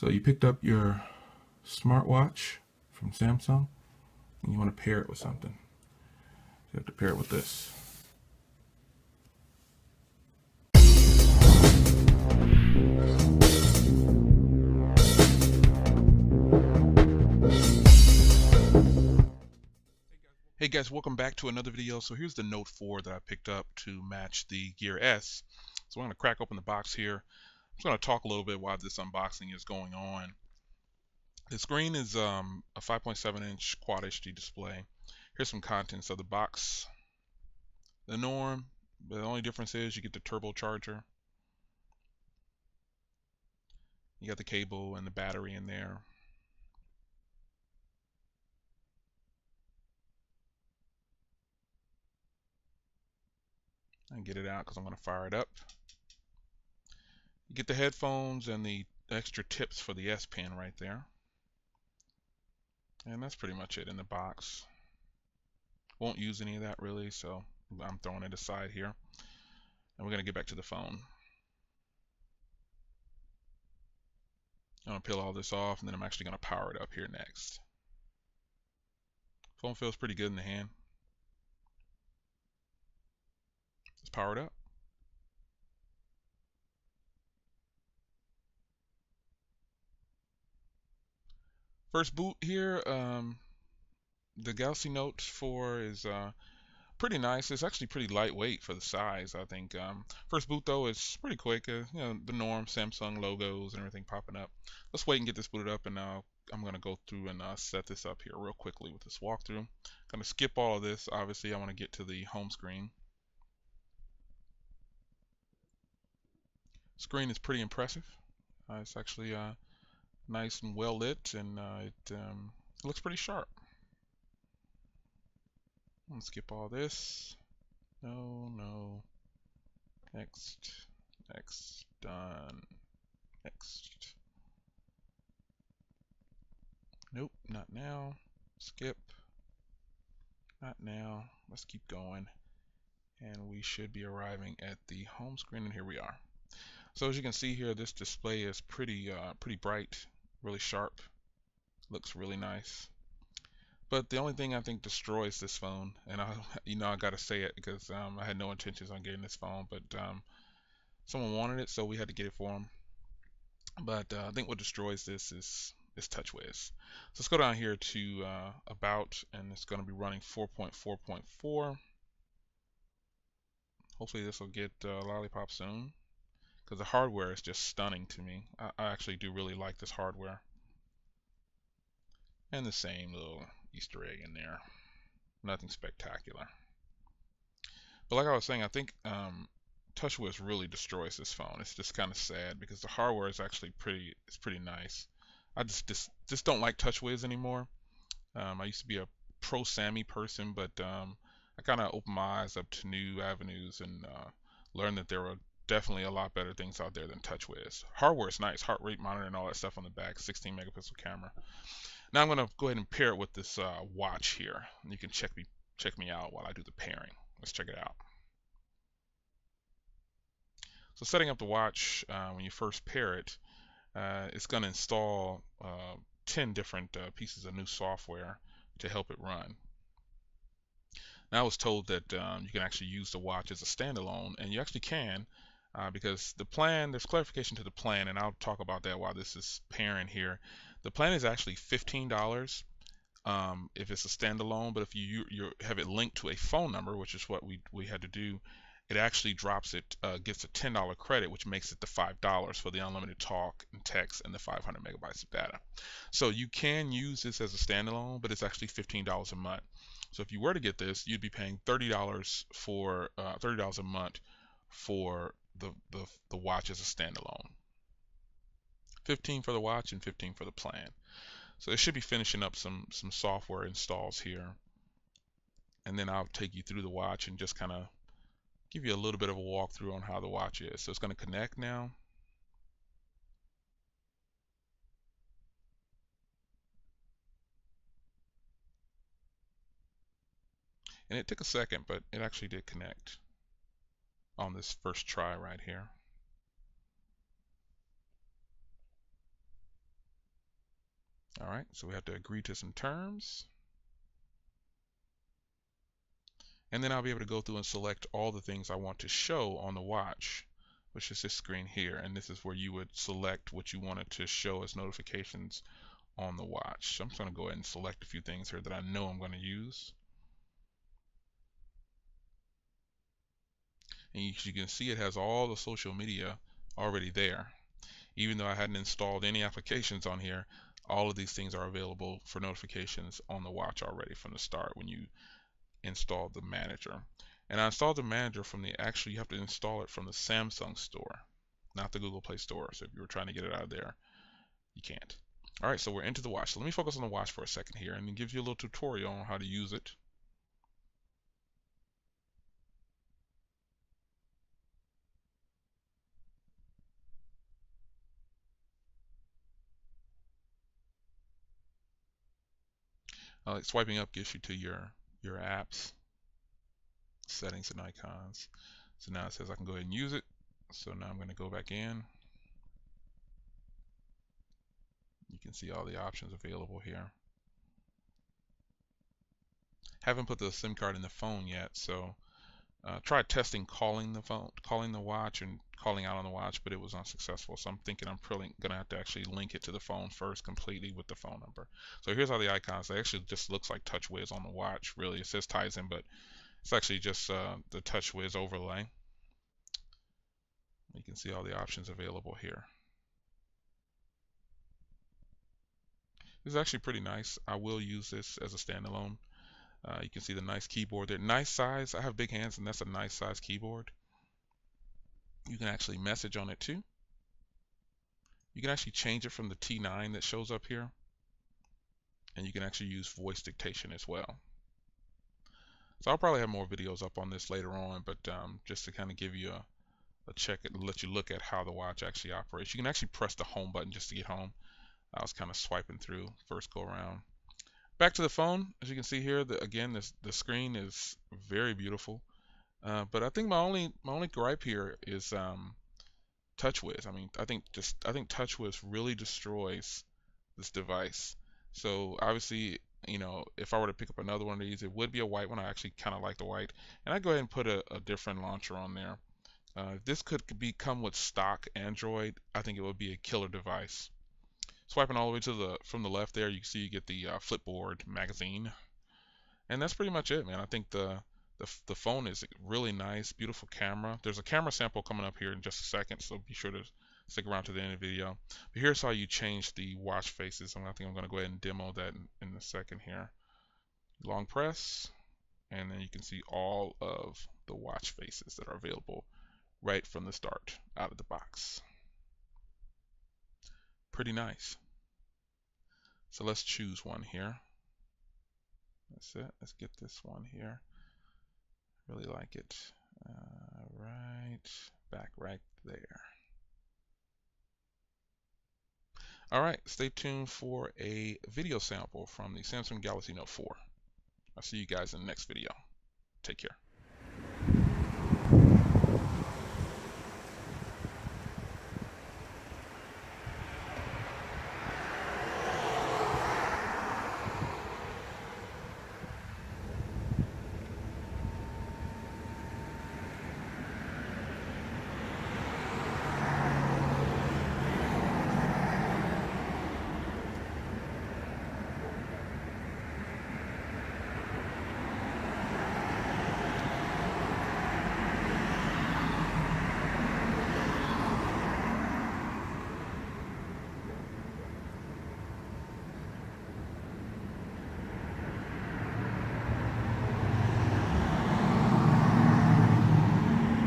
So you picked up your smartwatch from Samsung and you want to pair it with something. You have to pair it with this. Hey guys, welcome back to another video. So here's the Note 4 that I picked up to match the Gear S. So I'm going to crack open the box here. I'm just going to talk a little bit while this unboxing is going on. The screen is a 5.7-inch Quad HD display. Here's some contents of the box. The norm, the only difference is you get the turbocharger. You got the cable and the battery in there. I can get it out because I'm going to fire it up. You get the headphones and the extra tips for the S Pen right there. And that's pretty much it in the box. Won't use any of that really, so I'm throwing it aside here. And we're going to get back to the phone. I'm going to peel all this off, and then I'm actually going to power it up here next. Phone feels pretty good in the hand. Let's power it up. First boot here, the Galaxy Note 4 is pretty nice. It's actually pretty lightweight for the size, I think. First boot though is pretty quick. You know, the norm Samsung logos and everything popping up. Let's wait and get this booted up, and I'm gonna go through and set this up here real quickly with this walkthrough. Gonna skip all of this. Obviously, I want to get to the home screen. Screen is pretty impressive. It's actually nice and well lit, and it looks pretty sharp. Let's skip all this. No. Next. Done. Next. Nope, not now. Skip. Not now. Let's keep going. And we should be arriving at the home screen, and here we are. So as you can see here, this display is pretty bright, really sharp. Looks really nice. But the only thing I think destroys this phone, and I gotta say it because I had no intentions on getting this phone, but someone wanted it, so we had to get it for them. But I think what destroys this is TouchWiz. So let's go down here to About, and it's going to be running 4.4.4. Hopefully this will get Lollipop soon, because the hardware is just stunning to me. I actually do really like this hardware. And the same little Easter egg in there. Nothing spectacular. But like I was saying, I think TouchWiz really destroys this phone. It's just kind of sad because the hardware is actually pretty nice. I just don't like TouchWiz anymore. I used to be a pro Sammy person, but I kind of opened my eyes up to new avenues and learned that there were definitely a lot better things out there than TouchWiz. Hardware is nice, heart rate monitor and all that stuff on the back, 16 megapixel camera. Now I'm going to go ahead and pair it with this watch here. You can check me out while I do the pairing. Let's check it out. So setting up the watch, when you first pair it, it's going to install 10 different pieces of new software to help it run. Now I was told that you can actually use the watch as a standalone, and you actually can, because the plan, there's clarification to the plan, and I'll talk about that while this is pairing here. The plan is actually $15 if it's a standalone, but if you have it linked to a phone number, which is what we had to do, it actually drops it, gets a $10 credit, which makes it the $5 for the unlimited talk and text and the 500 megabytes of data. So you can use this as a standalone, but it's actually $15 a month. So if you were to get this, you'd be paying $30 for $30 a month for the watch as a standalone. 15 for the watch and 15 for the plan. So it should be finishing up some software installs here, and then I'll take you through the watch and just kind of give you a little bit of a walkthrough on how the watch is. So it's going to connect now. And it took a second, but it actually did connect on this first try right here. All right, so we have to agree to some terms. And then I'll be able to go through and select all the things I want to show on the watch, which is this screen here. And this is where you would select what you wanted to show as notifications on the watch. So I'm just going to go ahead and select a few things here that I know I'm going to use. And you can see it has all the social media already there. Even though I hadn't installed any applications on here, all of these things are available for notifications on the watch already from the start when you install the manager. And I installed the manager from actually you have to install it from the Samsung store, not the Google Play Store. So if you were trying to get it out of there, you can't. All right, so we're into the watch. So let me focus on the watch for a second here and give you a little tutorial on how to use it. Swiping up gets you to your apps, settings, and icons. So now it says I can go ahead and use it. So now I'm going to go back in. You can see all the options available here. Haven't put the SIM card in the phone yet, so tried testing calling the watch and calling out on the watch, but it was unsuccessful. So I'm thinking I'm probably gonna have to actually link it to the phone first completely with the phone number. So here's all the icons. It actually just looks like TouchWiz on the watch. Really, it says Tizen, but it's actually just the TouchWiz overlay. You can see all the options available here. This is actually pretty nice. I will use this as a standalone. You can see the nice keyboard there. Nice size. I have big hands, and that's a nice size keyboard. You can actually message on it too. You can actually change it from the T9 that shows up here. And you can actually use voice dictation as well. So I'll probably have more videos up on this later on, but just to kind of give you a check and let you look at how the watch actually operates. You can actually press the home button just to get home. I was kind of swiping through first go around. Back to the phone, as you can see here, again, the screen is very beautiful. But I think my only gripe here is TouchWiz. I mean, I think TouchWiz really destroys this device. So obviously, if I were to pick up another one of these, it would be a white one. I actually kind of like the white, and I'd go ahead and put a different launcher on there. If this could come with stock Android, I think it would be a killer device. Swiping all the way to from the left there, you can see you get the Flipboard magazine, and that's pretty much it, man. I think the phone is really nice, beautiful camera. There's a camera sample coming up here in just a second, so be sure to stick around to the end of the video. But here's how you change the watch faces. I think I'm going to go ahead and demo that in a second here. Long press, and then you can see all of the watch faces that are available right from the start out of the box. Pretty nice. So let's choose one here. That's it. Let's get this one here. Really like it. Right back right there. All right, stay tuned for a video sample from the Samsung Galaxy Note 4. I'll see you guys in the next video. Take care.